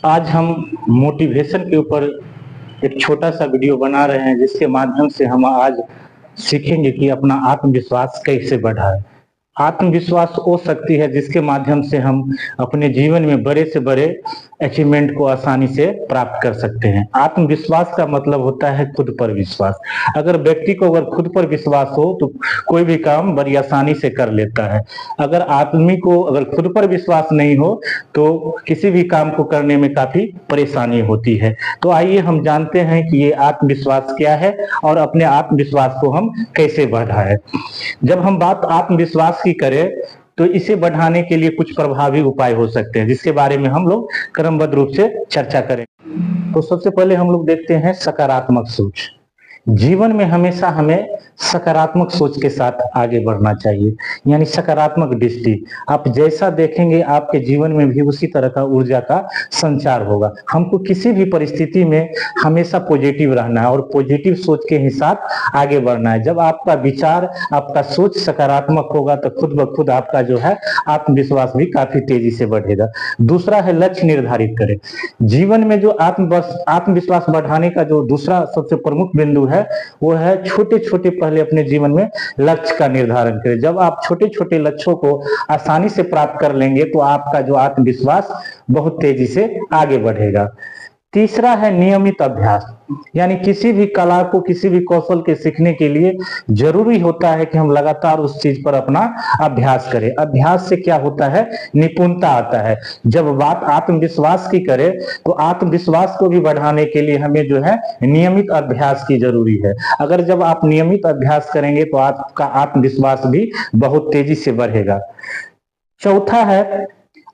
आज हम मोटिवेशन के ऊपर एक छोटा सा वीडियो बना रहे हैं, जिसके माध्यम से हम आज सीखेंगे कि अपना आत्मविश्वास कैसे बढ़ाएं। आत्मविश्वास वो शक्ति है जिसके माध्यम से हम अपने जीवन में बड़े से बड़े अचीवमेंट को आसानी से प्राप्त कर सकते हैं। आत्मविश्वास का मतलब होता है खुद पर विश्वास। अगर व्यक्ति को अगर खुद पर विश्वास हो तो कोई भी काम बड़ी आसानी से कर लेता है। अगर आदमी को अगर खुद पर विश्वास नहीं हो तो किसी भी काम को करने में काफी परेशानी होती है। तो आइए हम जानते हैं कि ये आत्मविश्वास क्या है और अपने आत्मविश्वास को हम कैसे बढ़ाएं। जब हम बात आत्मविश्वास की करें तो इसे बढ़ाने के लिए कुछ प्रभावी उपाय हो सकते हैं, जिसके बारे में हम लोग क्रमबद्ध रूप से चर्चा करें। तो सबसे पहले हम लोग देखते हैं सकारात्मक सोच। जीवन में हमेशा हमें सकारात्मक सोच के साथ आगे बढ़ना चाहिए, यानी सकारात्मक दृष्टि। आप जैसा देखेंगे आपके जीवन में भी उसी तरह का ऊर्जा का संचार होगा। हमको किसी भी परिस्थिति में हमेशा पॉजिटिव रहना है और पॉजिटिव सोच के ही साथ आगे बढ़ना है। जब आपका विचार, आपका सोच सकारात्मक होगा तो खुद ब खुद आपका जो है आत्मविश्वास भी काफी तेजी से बढ़ेगा। दूसरा है लक्ष्य निर्धारित करें। जीवन में जो आत्मविश्वास बढ़ाने का जो दूसरा सबसे प्रमुख बिंदु है वो है छोटे छोटे पहले अपने जीवन में लक्ष्य का निर्धारण करें। जब आप छोटे छोटे लक्ष्यों को आसानी से प्राप्त कर लेंगे तो आपका जो आत्मविश्वास बहुत तेजी से आगे बढ़ेगा। तीसरा है नियमित अभ्यास, यानी किसी भी कला को, किसी भी कौशल के सीखने के लिए जरूरी होता है कि हम लगातार उस चीज पर अपना अभ्यास करें। अभ्यास से क्या होता है, निपुणता आता है। जब बात आत्मविश्वास की करें तो आत्मविश्वास को भी बढ़ाने के लिए हमें जो है नियमित अभ्यास की जरूरी है। अगर जब आप नियमित अभ्यास करेंगे तो आपका आत्मविश्वास भी बहुत तेजी से बढ़ेगा। चौथा है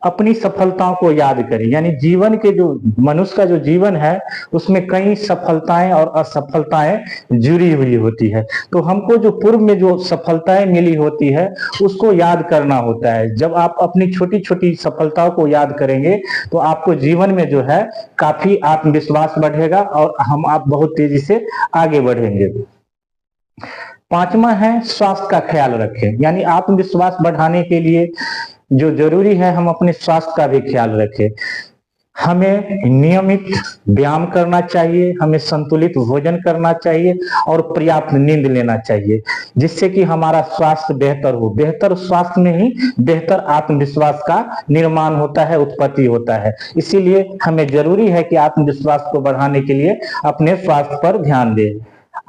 अपनी सफलताओं को याद करें, यानी जीवन के जो मनुष्य का जो जीवन है उसमें कई सफलताएं और असफलताएं जुड़ी हुई होती है। तो हमको जो पूर्व में जो सफलताएं मिली होती है उसको याद करना होता है। जब आप अपनी छोटी छोटी सफलताओं को याद करेंगे तो आपको जीवन में जो है काफी आत्मविश्वास बढ़ेगा और आप बहुत तेजी से आगे बढ़ेंगे। पांचवा है स्वास्थ्य का ख्याल रखें, यानी आत्मविश्वास बढ़ाने के लिए जो जरूरी है हम अपने स्वास्थ्य का भी ख्याल रखें। हमें नियमित व्यायाम करना चाहिए, हमें संतुलित भोजन करना चाहिए और पर्याप्त नींद लेना चाहिए, जिससे कि हमारा स्वास्थ्य बेहतर हो। बेहतर स्वास्थ्य में ही बेहतर आत्मविश्वास का निर्माण होता है, उत्पत्ति होता है। इसीलिए हमें जरूरी है कि आत्मविश्वास को बढ़ाने के लिए अपने स्वास्थ्य पर ध्यान दें।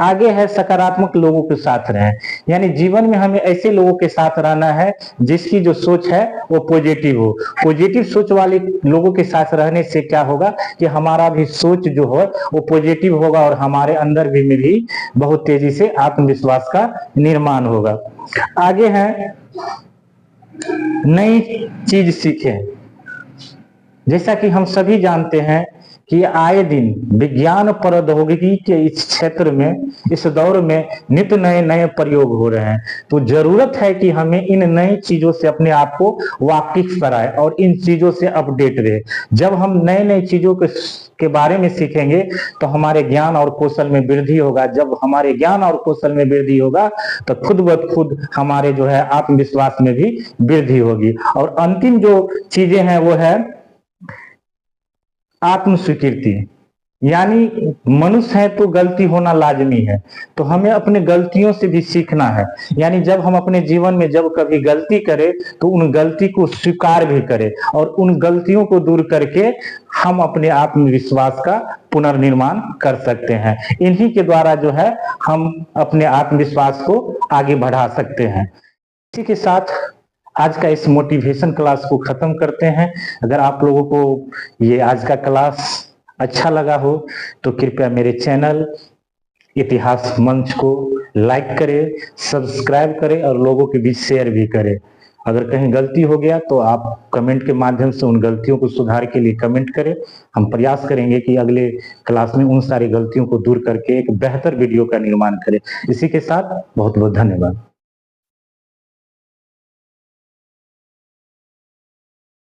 आगे है सकारात्मक लोगों के साथ रहें, यानी जीवन में हमें ऐसे लोगों के साथ रहना है जिसकी जो सोच है वो पॉजिटिव हो। पॉजिटिव सोच वाले लोगों के साथ रहने से क्या होगा कि हमारा भी सोच जो हो वो पॉजिटिव होगा और हमारे अंदर भी बहुत तेजी से आत्मविश्वास का निर्माण होगा। आगे है नई चीज सीखें। जैसा कि हम सभी जानते हैं कि आए दिन विज्ञान प्रौद्योगिकी के इस क्षेत्र में, इस दौर में नित्य नए नए प्रयोग हो रहे हैं। तो जरूरत है कि हमें इन नई चीजों से अपने आप को वाकिफ कराएं और इन चीजों से अपडेट रहे। जब हम नए नए चीजों के बारे में सीखेंगे तो हमारे ज्ञान और कौशल में वृद्धि होगा। जब हमारे ज्ञान और कौशल में वृद्धि होगा तो खुद ब खुद हमारे जो है आत्मविश्वास में भी वृद्धि होगी। और अंतिम जो चीजें हैं वो है आत्म स्वीकृति, यानी मनुष्य है तो गलती होना लाजमी है, तो हमें अपने गलतियों से भी सीखना है। यानी जब हम अपने जीवन में जब कभी गलती करें तो उन गलती को स्वीकार भी करें और उन गलतियों को दूर करके हम अपने आत्मविश्वास का पुनर्निर्माण कर सकते हैं। इन्हीं के द्वारा जो है हम अपने आत्मविश्वास को आगे बढ़ा सकते हैं। इसी के साथ आज का इस मोटिवेशन क्लास को खत्म करते हैं। अगर आप लोगों को ये आज का क्लास अच्छा लगा हो तो कृपया मेरे चैनल इतिहास मंच को लाइक करें, सब्सक्राइब करें और लोगों के बीच शेयर भी करें। अगर कहीं गलती हो गया तो आप कमेंट के माध्यम से उन गलतियों को सुधार के लिए कमेंट करें। हम प्रयास करेंगे कि अगले क्लास में उन सारी गलतियों को दूर करके एक बेहतर वीडियो का निर्माण करें। इसी के साथ बहुत बहुत धन्यवाद।